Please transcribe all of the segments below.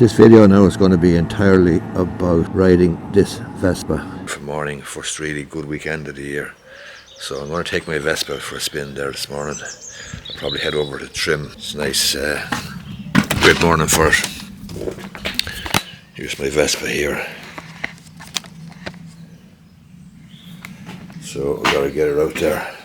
This video now is going to be entirely about riding this Vespa. Good morning, first really good weekend of the year. So I'm going to take my Vespa for a spin there this morning. I'll probably head over to Trim. It's nice, great morning for it. Here's my Vespa here. So we've got to get her out there.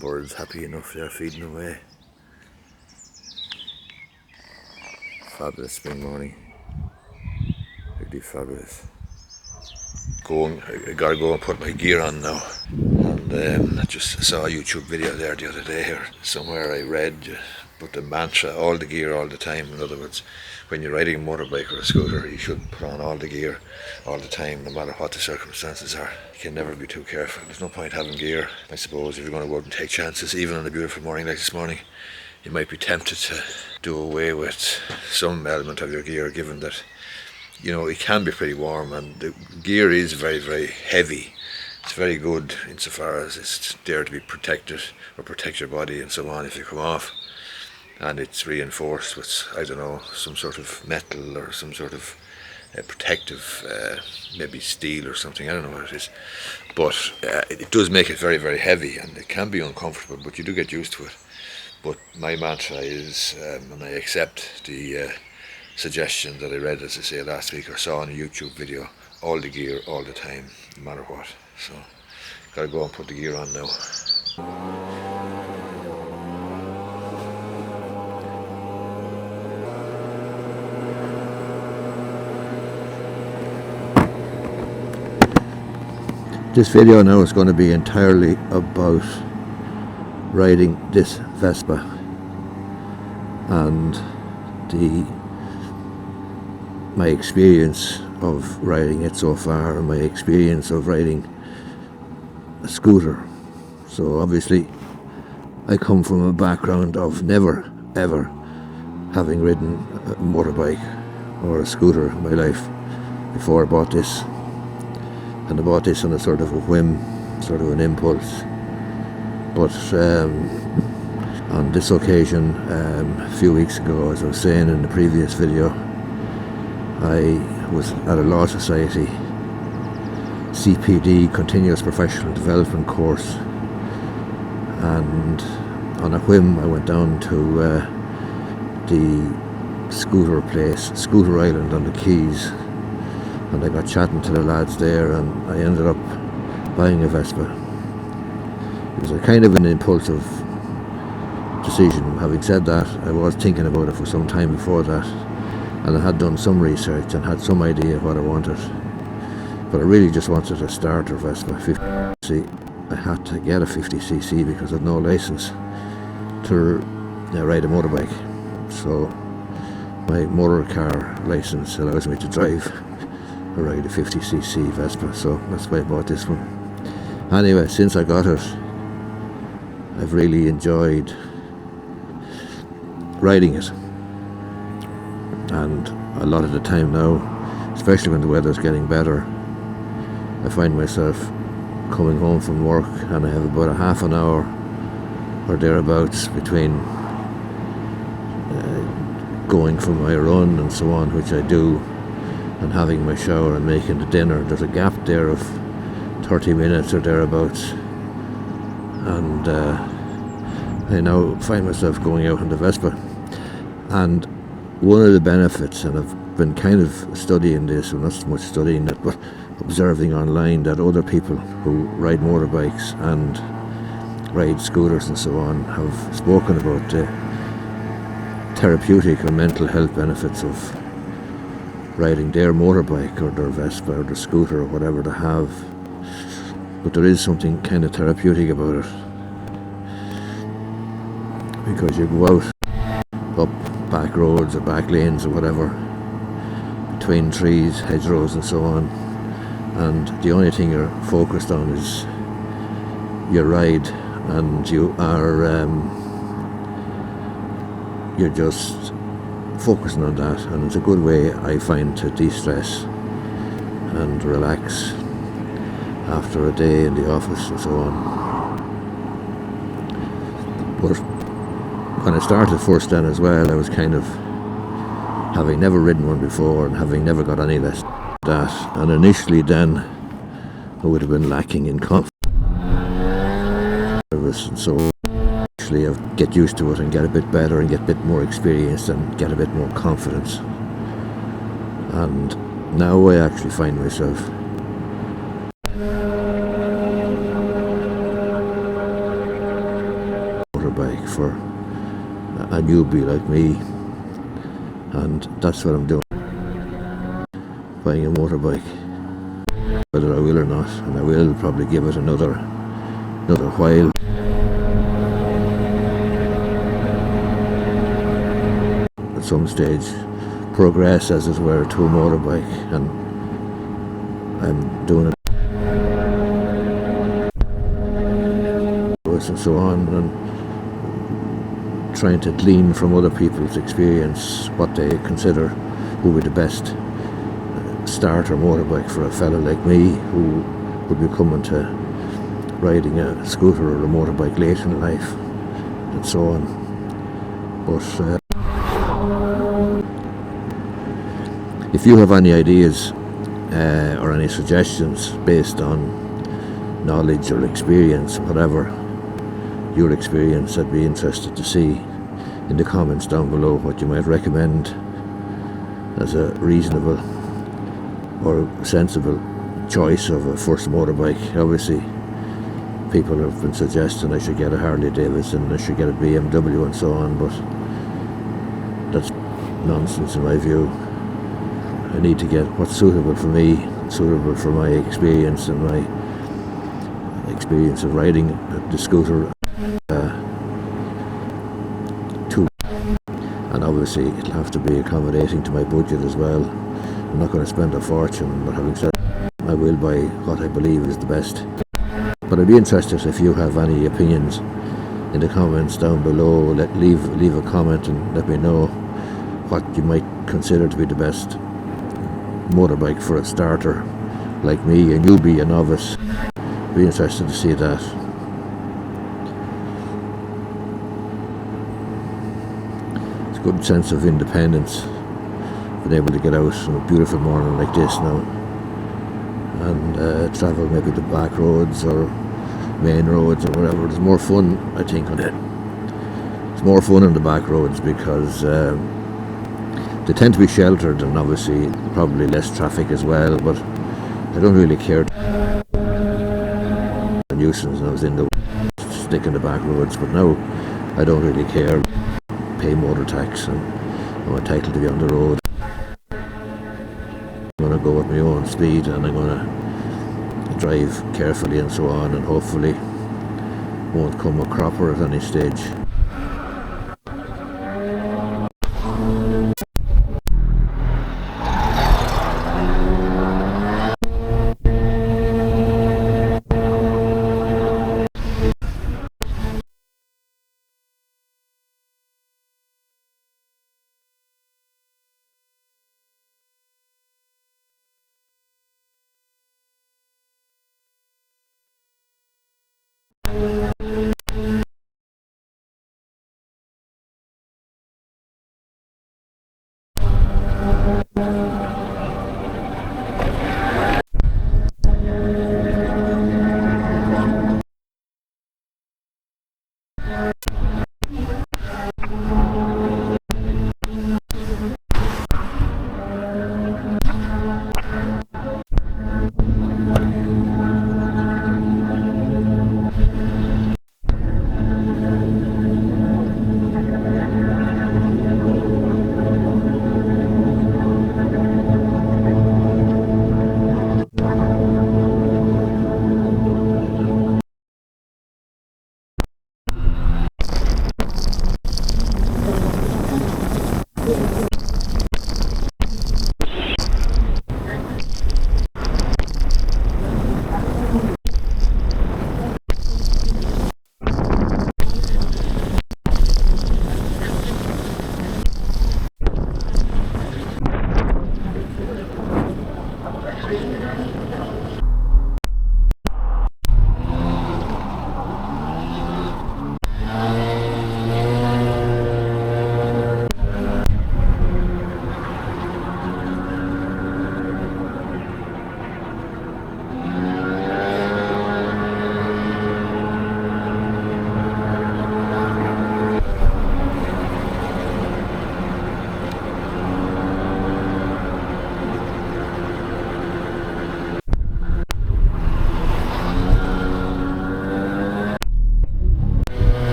Birds happy enough, they're feeding away. Fabulous spring morning. Really fabulous. I gotta go and put my gear on now. And I just saw a YouTube video there the other day, or somewhere I read, but the mantra, all the gear all the time. In other words, when you're riding a motorbike or a scooter, you should put on all the gear all the time, no matter what the circumstances are. You can never be too careful. There's no point having gear. I suppose if you're going to go out and take chances, even on a beautiful morning like this morning, you might be tempted to do away with some element of your gear, given that, you know, it can be pretty warm and the gear is very, very heavy. It's very good insofar as it's there to be protected or protect your body and so on if you come off. And it's reinforced with, I don't know, some sort of metal or some sort of protective, maybe steel or something, I don't know what it is. But it does make it very, very heavy, and it can be uncomfortable, but you do get used to it. But my mantra is, and I accept the suggestion that I read, as I say, last week or saw on a YouTube video, all the gear all the time, no matter what. So, gotta go and put the gear on now. This video now is going to be entirely about riding this Vespa and my experience of riding it so far, and my experience of riding a scooter. So obviously I come from a background of never ever having ridden a motorbike or a scooter in my life before I bought this. And I bought this on a sort of a whim, sort of an impulse. But on this occasion, a few weeks ago, as I was saying in the previous video, I was at a Law Society CPD, Continuous Professional Development course, and on a whim I went down to the scooter place, Scooter Island on the Keys, and I got chatting to the lads there, and I ended up buying a Vespa. It was a kind of an impulsive decision. Having said that, I was thinking about it for some time before that, and I had done some research and had some idea of what I wanted. But I really just wanted a starter Vespa 50cc. I had to get a 50cc because I had no license to ride a motorbike. So my motor car license allows me to drive or ride a 50cc Vespa, so that's why I bought this one. Anyway, since I got it, I've really enjoyed riding it, and a lot of the time now, especially when the weather's getting better, I find myself coming home from work and I have about a half an hour or thereabouts between going for my run and so on, which I do, and having my shower and making the dinner. There's a gap there of 30 minutes or thereabouts, and I now find myself going out on the Vespa. And one of the benefits, and I've been kind of studying this, or not so much studying it, but observing online, that other people who ride motorbikes and ride scooters and so on have spoken about the therapeutic or mental health benefits of riding their motorbike or their Vespa or their scooter or whatever they have. But there is something kind of therapeutic about it, because you go out up back roads or back lanes or whatever, between trees, hedgerows and so on, and the only thing you're focused on is your ride, and you are you're just focusing on that, and it's a good way, I find, to de-stress and relax after a day in the office and so on. But when I started first then as well, I was kind of, having never ridden one before and having never got any less that, and initially then I would have been lacking in confidence, and so actually I get used to it and get a bit better and get a bit more experience and get a bit more confidence. And now I actually find myself motorbike for a newbie like me, and that's what I'm doing, buying a motorbike, whether I will or not, and I will probably give it another while. At some stage progress, as it were, to a motorbike, and I'm doing it and so on, and trying to glean from other people's experience what they consider would be the best starter motorbike for a fellow like me who would be coming to riding a scooter or a motorbike late in life and so on. But if you have any ideas or any suggestions based on knowledge or experience, whatever your experience, I'd be interested to see in the comments down below what you might recommend as a reasonable or sensible choice of a first motorbike. Obviously people have been suggesting I should get a Harley Davidson, I should get a BMW and so on, but that's nonsense in my view. I need to get what's suitable for me, suitable for my experience and my experience of riding the scooter. And obviously it'll have to be accommodating to my budget as well. I'm not going to spend a fortune, but having said that, I will buy what I believe is the best. But I'd be interested if you have any opinions in the comments down below. Leave a comment and let me know what you might consider to be the best motorbike for a starter like me, a newbie, a novice. Be interested to see that. It's a good sense of independence, being able to get out on a beautiful morning like this now and travel maybe the back roads or main roads or whatever. There's more fun, I think, on it. It's more fun on the back roads because they tend to be sheltered and obviously probably less traffic as well, but I don't really care. A nuisance when I was in the stick in the back roads, but now I don't really care. Pay motor tax and I'm entitled to be on the road. I'm going to go at my own speed and I'm going to drive carefully and so on, and hopefully won't come a cropper at any stage.